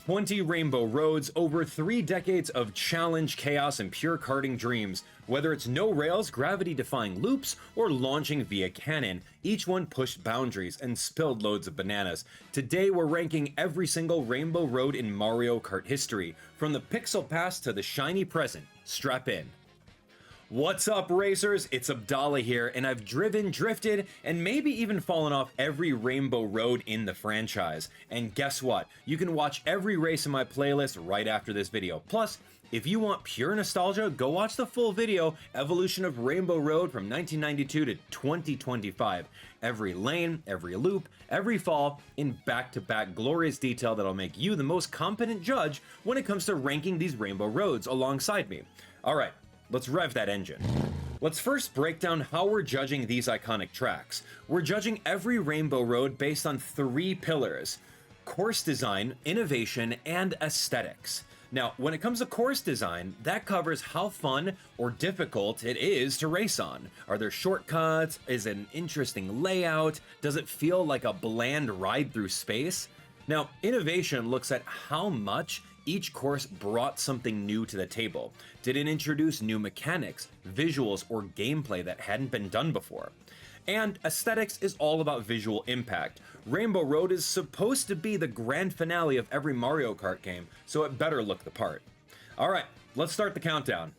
20 rainbow roads, over 3 decades of challenge, chaos, and pure karting dreams. Whether it's no rails, gravity-defying loops, or launching via cannon, each one pushed boundaries and spilled loads of bananas. Today we're ranking every single rainbow road in Mario Kart history, from the pixel past to the shiny present. Strap in. What's up, racers? It's Abdallah here, and I've driven, drifted, and maybe even fallen off every rainbow road in the franchise. And guess what? You can watch every race in my playlist right after this video. Plus, if you want pure nostalgia, go watch the full video, Evolution of Rainbow Road from 1992 to 2025. Every lane, every loop, every fall, in back-to-back glorious detail that'll make you the most competent judge when it comes to ranking these rainbow roads alongside me. Alright. Let's rev that engine. Let's first break down how we're judging these iconic tracks. We're judging every rainbow road based on 3 pillars: course design, innovation, and aesthetics. Now, when it comes to course design, that covers how fun or difficult it is to race on. Are there shortcuts? Is it an interesting layout? Does it feel like a bland ride through space? Now, innovation looks at how much each course brought something new to the table. Did it introduce new mechanics, visuals, or gameplay that hadn't been done before? And aesthetics is all about visual impact. Rainbow Road is supposed to be the grand finale of every Mario Kart game, so it better look the part. Alright, let's start the countdown.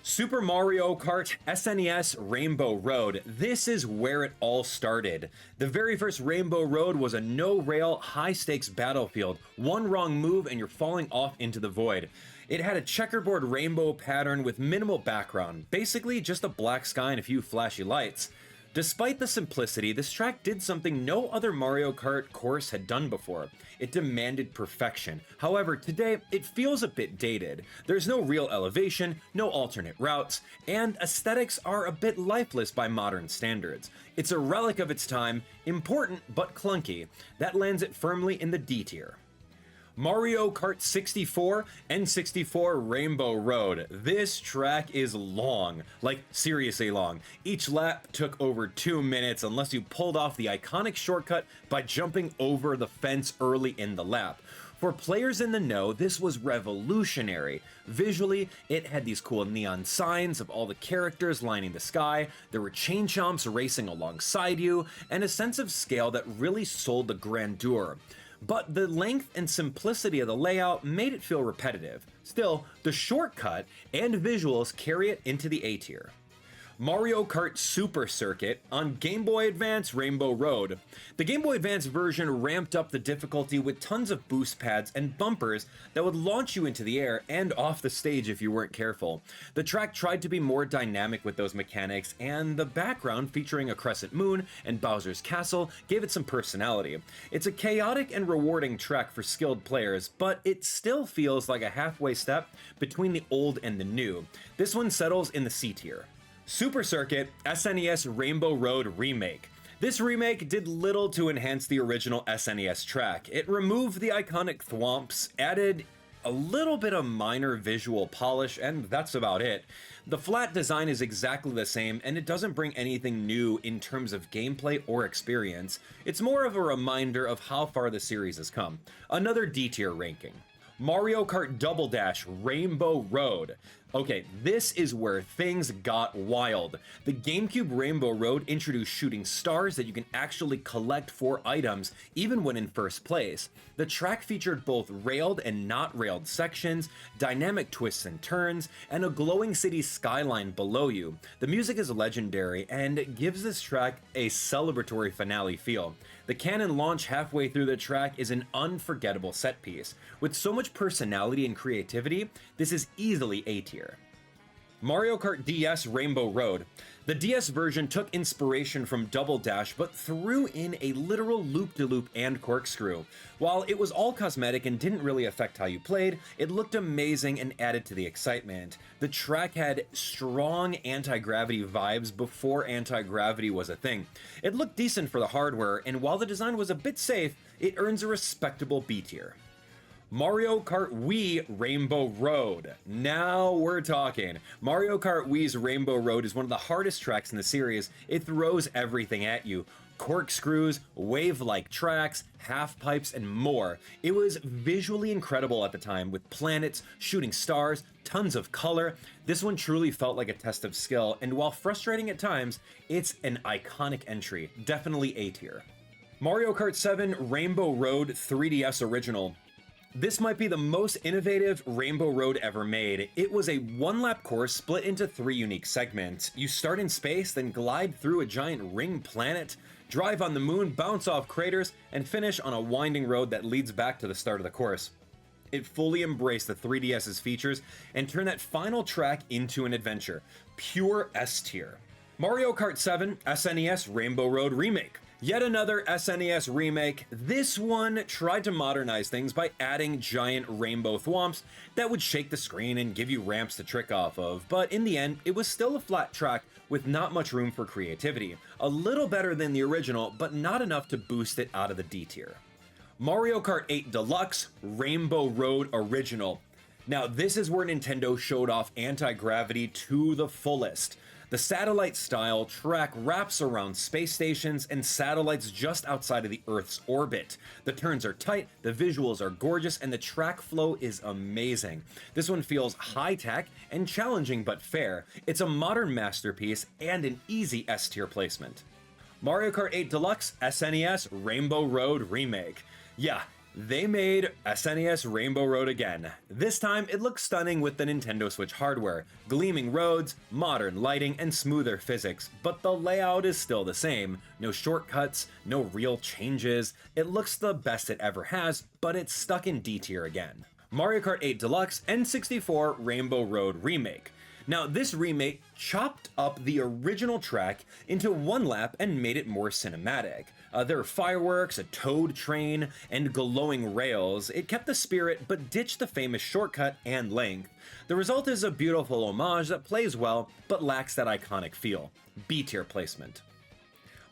Super Mario Kart SNES Rainbow Road. This is where it all started. The very first Rainbow Road was a no-rail, high-stakes battlefield. One wrong move and you're falling off into the void. It had a checkerboard rainbow pattern with minimal background, basically just a black sky and a few flashy lights. Despite the simplicity, this track did something no other Mario Kart course had done before. It demanded perfection. However, today, it feels a bit dated. There's no real elevation, no alternate routes, and aesthetics are a bit lifeless by modern standards. It's a relic of its time, important but clunky. That lands it firmly in the D tier. Mario Kart 64 N64 Rainbow Road. This track is long, like seriously long. Each lap took over 2 minutes unless you pulled off the iconic shortcut by jumping over the fence early in the lap. For players in the know, this was revolutionary. Visually, it had these cool neon signs of all the characters lining the sky, there were chain chomps racing alongside you, and a sense of scale that really sold the grandeur. But the length and simplicity of the layout made it feel repetitive. Still, the shortcut and visuals carry it into the A tier. Mario Kart Super Circuit on Game Boy Advance Rainbow Road. The Game Boy Advance version ramped up the difficulty with tons of boost pads and bumpers that would launch you into the air and off the stage if you weren't careful. The track tried to be more dynamic with those mechanics, and the background featuring a crescent moon and Bowser's castle gave it some personality. It's a chaotic and rewarding track for skilled players, but it still feels like a halfway step between the old and the new. This one settles in the C tier. Super Circuit SNES Rainbow Road Remake. This remake did little to enhance the original SNES track. It removed the iconic thwomps, added a little bit of minor visual polish, and that's about it. The flat design is exactly the same, and it doesn't bring anything new in terms of gameplay or experience. It's more of a reminder of how far the series has come. Another D tier ranking. Mario Kart Double Dash Rainbow Road. Okay, this is where things got wild. The GameCube Rainbow Road introduced shooting stars that you can actually collect for items, even when in first place. The track featured both railed and not railed sections, dynamic twists and turns, and a glowing city skyline below you. The music is legendary and gives this track a celebratory finale feel. The cannon launch halfway through the track is an unforgettable set piece. With so much personality and creativity, this is easily A tier. Mario Kart DS Rainbow Road. The DS version took inspiration from Double Dash, but threw in a literal loop-de-loop and corkscrew. While it was all cosmetic and didn't really affect how you played, it looked amazing and added to the excitement. The track had strong anti-gravity vibes before anti-gravity was a thing. It looked decent for the hardware, and while the design was a bit safe, it earns a respectable B tier. Mario Kart Wii Rainbow Road. Now we're talking. Mario Kart Wii's Rainbow Road is one of the hardest tracks in the series. It throws everything at you. corkscrews, wave-like tracks, half-pipes, and more. It was visually incredible at the time, with planets, shooting stars, tons of color. This one truly felt like a test of skill, and while frustrating at times, it's an iconic entry, definitely A tier. Mario Kart 7 Rainbow Road 3DS Original. This might be the most innovative Rainbow Road ever made. It was a one-lap course split into 3 unique segments. You start in space, then glide through a giant ring planet, drive on the moon, bounce off craters, and finish on a winding road that leads back to the start of the course. It fully embraced the 3DS's features and turned that final track into an adventure. Pure S tier. Mario Kart 7 SNES Rainbow Road Remake. Yet another SNES remake. This one tried to modernize things by adding giant rainbow thwomps that would shake the screen and give you ramps to trick off of, but in the end, it was still a flat track with not much room for creativity. A little better than the original, but not enough to boost it out of the D tier. Mario Kart 8 Deluxe Rainbow Road Original. Now, this is where Nintendo showed off anti-gravity to the fullest. The satellite-style track wraps around space stations and satellites just outside of the Earth's orbit. The turns are tight, the visuals are gorgeous, and the track flow is amazing. This one feels high-tech and challenging but fair. It's a modern masterpiece and an easy S-tier placement. Mario Kart 8 Deluxe SNES Rainbow Road Remake. Yeah, they made SNES Rainbow Road again. This time, it looks stunning with the Nintendo Switch hardware. Gleaming roads, modern lighting, and smoother physics, but the layout is still the same. No shortcuts, no real changes. It looks the best it ever has, but it's stuck in D tier again. Mario Kart 8 Deluxe N64 Rainbow Road Remake. Now, this remake chopped up the original track into one lap and made it more cinematic. There are fireworks, a toad train, and glowing rails. It kept the spirit, but ditched the famous shortcut and length. The result is a beautiful homage that plays well, but lacks that iconic feel. B-tier placement.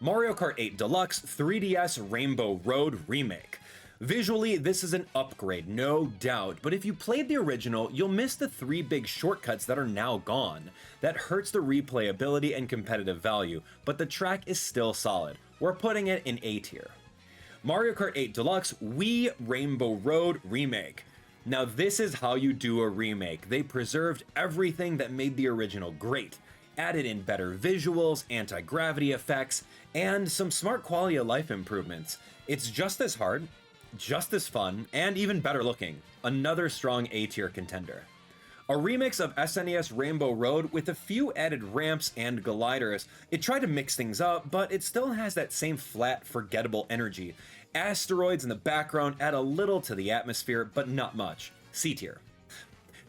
Mario Kart 8 Deluxe 3DS Rainbow Road Remake. Visually, this is an upgrade, no doubt, but if you played the original, you'll miss the 3 big shortcuts that are now gone. That hurts the replayability and competitive value, but the track is still solid. We're putting it in A tier. Mario Kart 8 Deluxe Wii Rainbow Road Remake. Now this is how you do a remake. They preserved everything that made the original great, added in better visuals, anti-gravity effects, and some smart quality of life improvements. It's just as hard, just as fun, and even better looking. Another strong A-tier contender. A remix of SNES Rainbow Road with a few added ramps and gliders. It tried to mix things up, but it still has that same flat, forgettable energy. Asteroids in the background add a little to the atmosphere, but not much. C tier.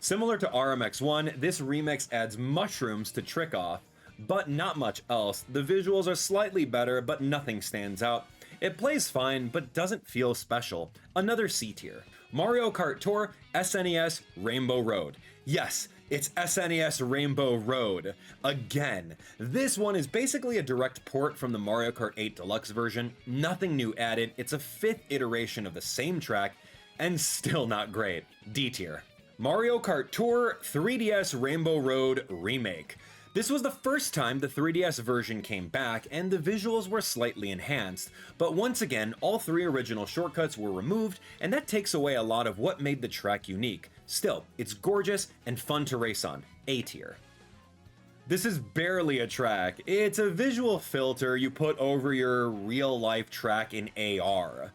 Similar to RMX1, this remix adds mushrooms to trick off, but not much else. The visuals are slightly better, but nothing stands out. It plays fine, but doesn't feel special. Another C tier. Mario Kart Tour SNES Rainbow Road. Yes, it's SNES Rainbow Road. Again. This one is basically a direct port from the Mario Kart 8 Deluxe version. Nothing new added. It's a 5th iteration of the same track, and still not great. D tier. Mario Kart Tour 3DS Rainbow Road Remake. This was the first time the 3DS version came back, and the visuals were slightly enhanced, but once again, all 3 original shortcuts were removed, and that takes away a lot of what made the track unique. Still, it's gorgeous and fun to race on. A tier. This is barely a track. It's a visual filter you put over your real-life track in AR.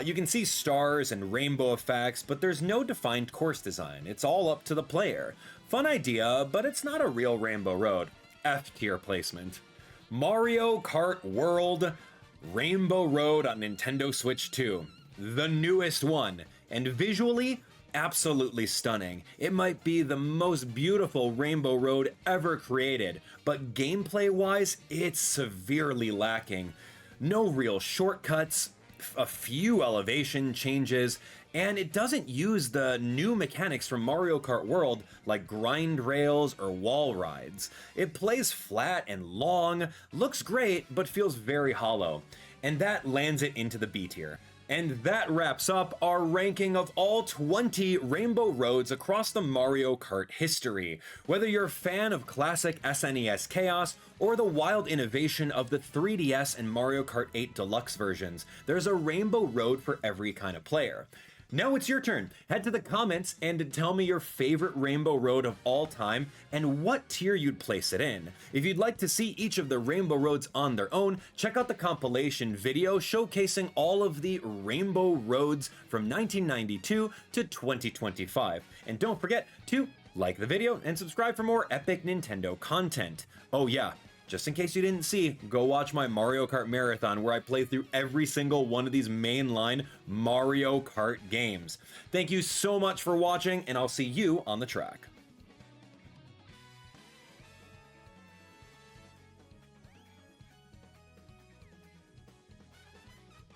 You can see stars and rainbow effects, but there's no defined course design. It's all up to the player. Fun idea, but it's not a real Rainbow Road. F tier placement. Mario Kart World Rainbow Road on Nintendo Switch 2. The newest one, and visually, absolutely stunning. It might be the most beautiful Rainbow Road ever created, but gameplay-wise, it's severely lacking. No real shortcuts, a few elevation changes, and it doesn't use the new mechanics from Mario Kart World like grind rails or wall rides. It plays flat and long, looks great, but feels very hollow, and that lands it into the B tier. And that wraps up our ranking of all 20 Rainbow Roads across the Mario Kart history. Whether you're a fan of classic SNES chaos or the wild innovation of the 3DS and Mario Kart 8 Deluxe versions, there's a Rainbow Road for every kind of player. Now it's your turn. Head to the comments and tell me your favorite Rainbow Road of all time and what tier you'd place it in. If you'd like to see each of the Rainbow Roads on their own, check out the compilation video showcasing all of the Rainbow Roads from 1992 to 2025. And don't forget to like the video and subscribe for more epic Nintendo content. Oh yeah, just in case you didn't see, go watch my Mario Kart marathon where I play through every single one of these mainline Mario Kart games. Thank you so much for watching, and I'll see you on the track.